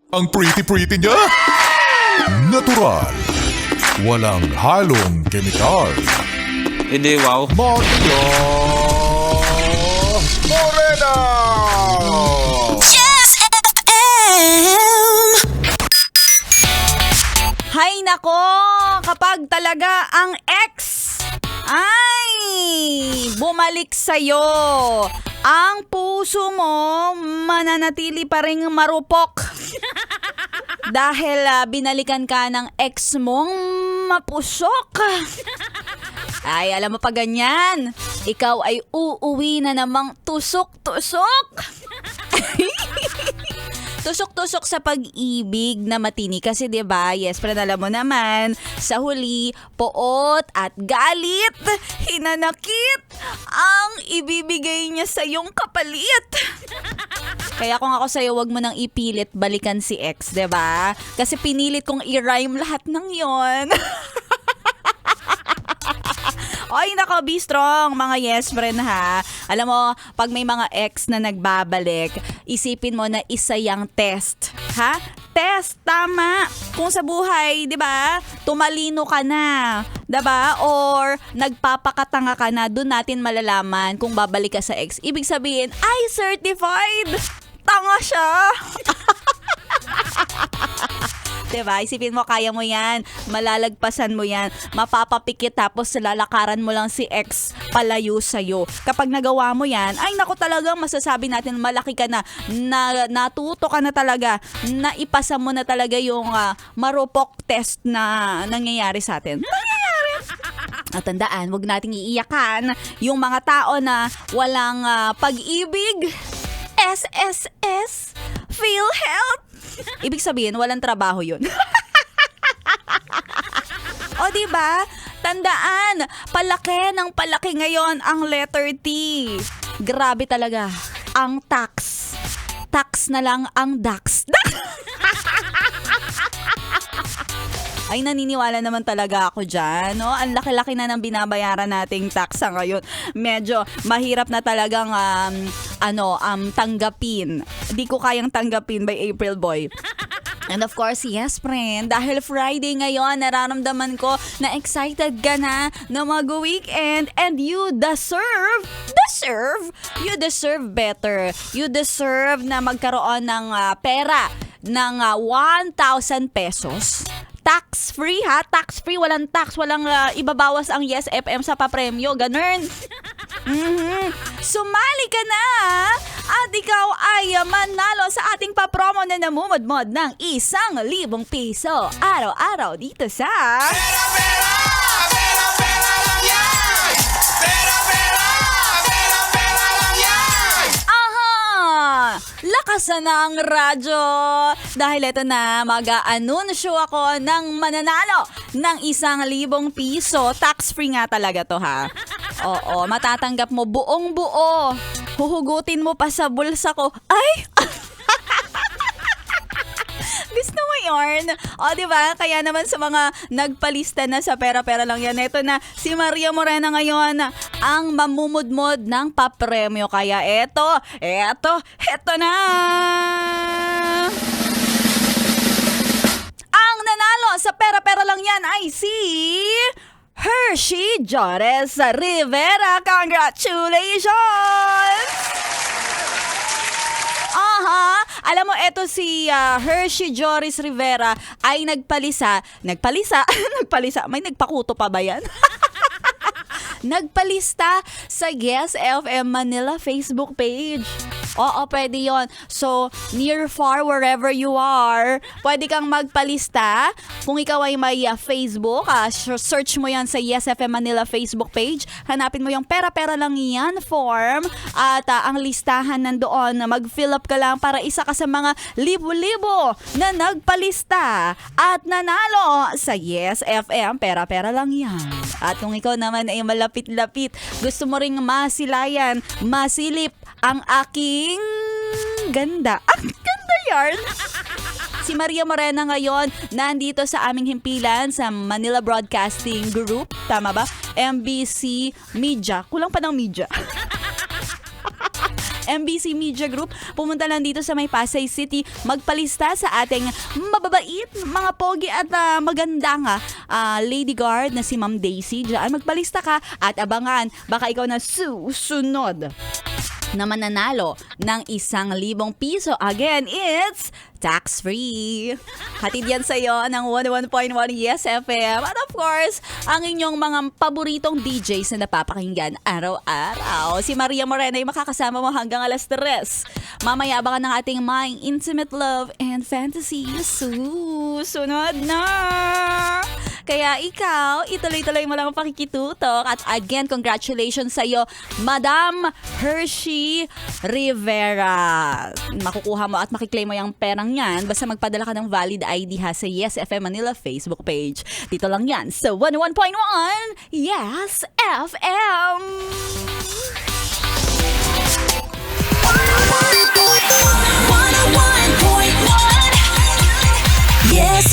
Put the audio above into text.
Ang pretty-pretty niya. Natural. Walang halong kemikal. Hindi, wow. Maria Morena! Yes FM! Hay nako, kapag talaga ang ex ay bumalik sa'yo, ang puso mo mananatili pa rin marupok. Dahil binalikan ka ng ex mong mapusok. Ay, alam mo pa ganyan, ikaw ay uuwi na namang tusok-tusok. Tusok-tusok sa pag-ibig na matini kasi 'di ba? Yes, pero alam mo naman, sa huli, poot at galit, hinanakit ang ibibigay niya sa iyong kapalit. Kaya kung ako sa'yo, wag mo nang ipilit balikan si ex, 'di ba? Kasi pinilit kong i-rhyme lahat ng 'yon. Oy, nako, be strong, mga yes friend ha. Alam mo, pag may mga ex na nagbabalik, isipin mo na isa yang test. Ha? Test, tama. Kung sa buhay, di ba, tumalino ka na. Di ba? Or nagpapakatanga ka na, doon natin malalaman kung babalik ka sa ex. Ibig sabihin, ay, certified! Tanga siya! Diba? Isipin mo, kaya mo yan. Malalagpasan mo yan. Mapapapikit tapos lalakaran mo lang si ex palayo sa'yo. Kapag nagawa mo yan, ay naku talagang masasabi natin malaki ka na natuto ka na talaga, na ipasa mo na talaga yung marupok test na nangyayari sa atin. At tandaan, huwag nating iiyakan yung mga tao na walang pag-ibig, SSS, PhilHealth. Ibig sabihin, walang trabaho yun. O diba? Tandaan, palaki ng palaki ngayon ang letter T. Grabe talaga. Ang tax. Tax na lang ang dax. Ay, naniniwala naman talaga ako dyan, no? Ang laki-laki na ng binabayaran nating tax ngayon. Medyo mahirap na talagang tanggapin. Di ko kayang tanggapin by April Boy. And of course, yes friend, dahil Friday ngayon, nararamdaman ko na excited ka na mag-weekend and you deserve better. You deserve na magkaroon ng pera ng 1,000 pesos. Tax-free ha? Tax-free, walang tax, walang ibabawas ang Yes FM sa papremyo. Ganun. Sumali ka na at ikaw ay manalo sa ating papromo na namumudmod ng 1,000 piso araw-araw dito sa... Lakasan na ang radyo dahil ito na mag-aanunsyo ako ng mananalo ng 1,000 piso. Tax-free nga talaga to ha. Oo, matatanggap mo buong buo. Huhugutin mo pa sa bulsa ko. Ay! Gusto mo yarn? O, diba? Kaya naman sa mga nagpalista na sa pera-pera lang yan, ito na si Maria Morena ngayon ang mamumudmod ng papremyo. Kaya eto na! Ang nanalo sa pera-pera lang yan ay si... Hershey Joris Rivera. Congratulations! Aha! Alam mo, eto si Hershey Joris Rivera ay nagpalisa. May nagpakuto pa ba yan? Nagpalista sa Yes FM Manila Facebook page. Oo, pwede yon. So, near, far, wherever you are, pwede kang magpalista. Kung ikaw ay may Facebook, search mo yan sa Yes FM Manila Facebook page. Hanapin mo yung pera-pera lang yan form. At ang listahan nandoon, mag-fill up ka lang para isa ka sa mga libo-libo na nagpalista at nanalo sa Yes FM. Pera-pera lang yan. At kung ikaw naman ay malapit-lapit, gusto mo ring masilayan, masilip ang aking ganda. Ganda yarn! Si Maria Morena ngayon nandito sa aming himpilan sa Manila Broadcasting Group. Tama ba? MBC Media. Kulang pa ng media. MBC Media Group. Pumunta lang dito sa may Pasay City, magpalista sa ating mababait, mga pogi at maganda nga lady guard na si Ma'am Daisy. Diyan magpalista ka at abangan, baka ikaw na susunod na mananalo ng 1,000 piso. Again, it's tax-free. Hatid yan sa'yo ng 101.1 Yes FM. At of course, ang inyong mga paboritong DJs na napapakinggan araw-araw. Si Maria Morena ay makakasama mo hanggang alas 3. Mamaya abangan ng ating My Intimate Love and Fantasy. Susunod na! Kaya ikaw, ituloy-tuloy mo lang ang pakikitutok. At again, congratulations sa'yo, Madam Hershey Rivera. Makukuha mo at makiklaim mo yung perang yan. Basta magpadala ka ng valid ID ha sa Yes FM Manila Facebook page. Dito lang yan sa 101.1 Yes FM. 101.1 Yes